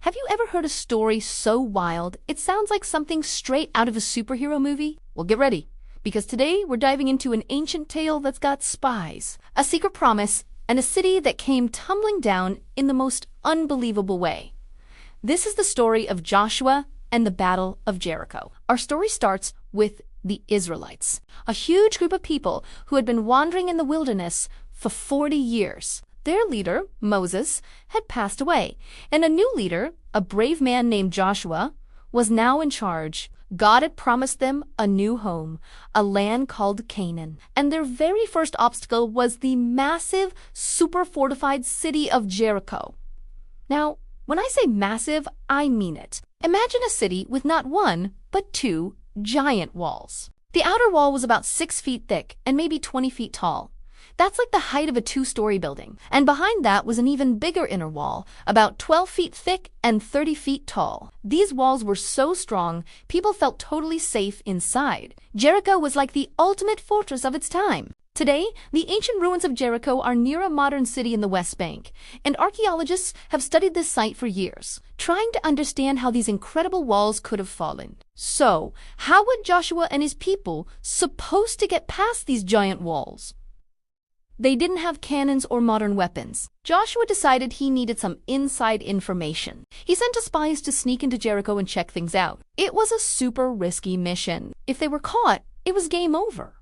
Have you ever heard a story so wild it sounds like something straight out of a superhero movie? Well, get ready, because today we're diving into an ancient tale that's got spies, a secret promise, and a city that came tumbling down in the most unbelievable way. This is the story of Joshua and the Battle of Jericho. Our story starts with the Israelites, a huge group of people who had been wandering in the wilderness for 40 years. Their leader, Moses, had passed away, and a new leader, a brave man named Joshua, was now in charge. God had promised them a new home, a land called Canaan, and their very first obstacle was the massive, super-fortified city of Jericho. Now, when I say massive, I mean it. Imagine a city with not one, but two giant walls. The outer wall was about 6 feet thick and maybe 20 feet tall. That's like the height of a 2-story building. And behind that was an even bigger inner wall, about 12 feet thick and 30 feet tall. These walls were so strong, people felt totally safe inside. Jericho was like the ultimate fortress of its time. Today, the ancient ruins of Jericho are near a modern city in the West Bank, and archaeologists have studied this site for years, trying to understand how these incredible walls could have fallen. So, how were Joshua and his people supposed to get past these giant walls? They didn't have cannons or modern weapons. Joshua decided he needed some inside information. He sent his spies to sneak into Jericho and check things out. It was a super risky mission. If they were caught, it was game over.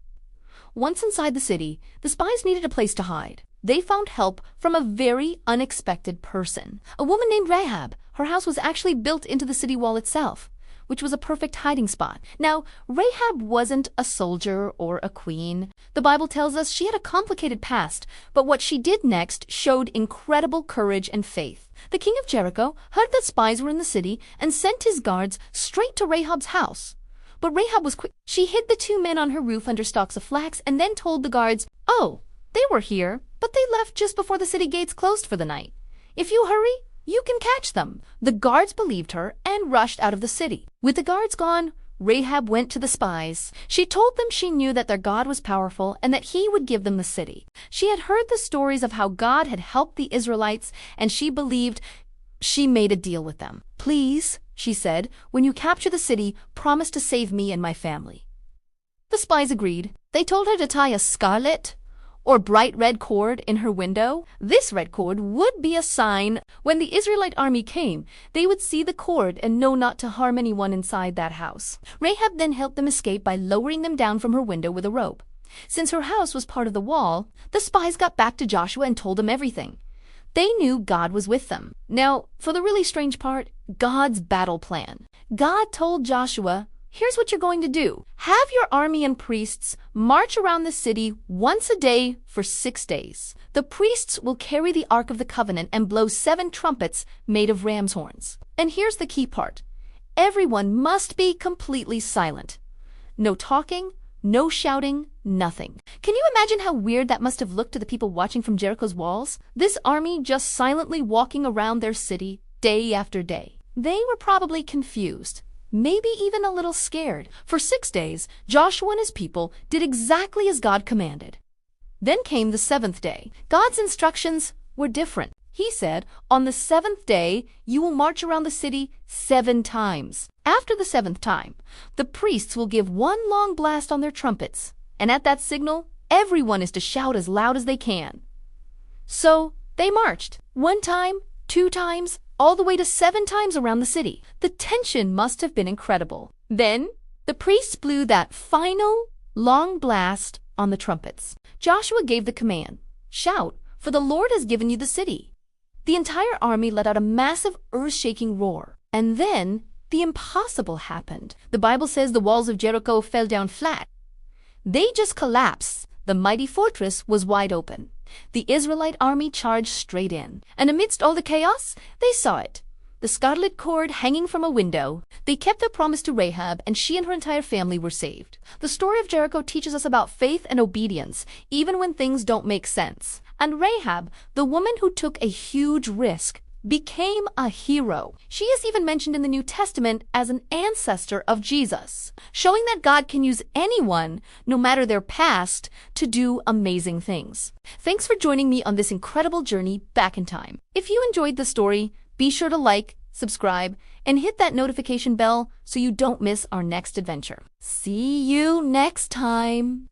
Once inside the city, the spies needed a place to hide. They found help from a very unexpected person, a woman named Rehab. Her house was actually built into the city wall itself, which was a perfect hiding spot. Now, Rehab wasn't a soldier or a queen. The Bible tells us she had a complicated past, but what she did next showed incredible courage and faith. The king of Jericho heard that spies were in the city and sent his guards straight to Rahab's house. But Rehab was quick. She hid the 2 men on her roof under stalks of flax and then told the guards, "Oh, they were here, but they left just before the city gates closed for the night. If you hurry, you can catch them." The guards believed her and rushed out of the city. With the guards gone, Rehab went to the spies. She told them she knew that their God was powerful and that he would give them the city. She had heard the stories of how God had helped the Israelites, and she believed. She made a deal with them. "Please," she said, "when you capture the city, promise to save me and my family." The spies agreed. They told her to tie a scarlet or bright red cord in her window. This red cord would be a sign. When the Israelite army came, they would see the cord and know not to harm anyone inside that house. Rahab then helped them escape by lowering them down from her window with a rope. Since her house was part of the wall, the spies got back to Joshua and told him everything. They knew God was with them. Now, for the really strange part, God's battle plan. God told Joshua, "Here's what you're going to do. Have your army and priests march around the city once a day for 6 days. The priests will carry the Ark of the Covenant and blow 7 trumpets made of ram's horns." And here's the key part. Everyone must be completely silent. No talking, no shouting, nothing. Can you imagine how weird that must have looked to the people watching from Jericho's walls? This army just silently walking around their city day after day. They were probably confused. Maybe even a little scared. For 6 days, Joshua and his people did exactly as God commanded. Then came the 7th day. God's instructions were different. He said, "On the 7th day, you will march around the city 7 times. After the 7th time, the priests will give 1 long blast on their trumpets, and at that signal, everyone is to shout as loud as they can." So they marched 1 time, 2 times, all the way to 7 times around the city. The tension must have been incredible. Then the priests blew that final long blast on the trumpets. Joshua gave the command, "Shout, for the Lord has given you the city." The entire army let out a massive earth-shaking roar. And then the impossible happened. The Bible says the walls of Jericho fell down flat. They just collapsed. The mighty fortress was wide open. The Israelite army charged straight in, and amidst all the chaos, they saw it. The scarlet cord hanging from a window. They kept their promise to Rahab, and she and her entire family were saved. The story of Jericho teaches us about faith and obedience, even when things don't make sense. And Rahab, the woman who took a huge risk, became a hero. She is even mentioned in the New Testament as an ancestor of Jesus, showing that God can use anyone, no matter their past, to do amazing things. Thanks for joining me on this incredible journey back in time. If you enjoyed the story, be sure to like, subscribe, and hit that notification bell so you don't miss our next adventure. See you next time!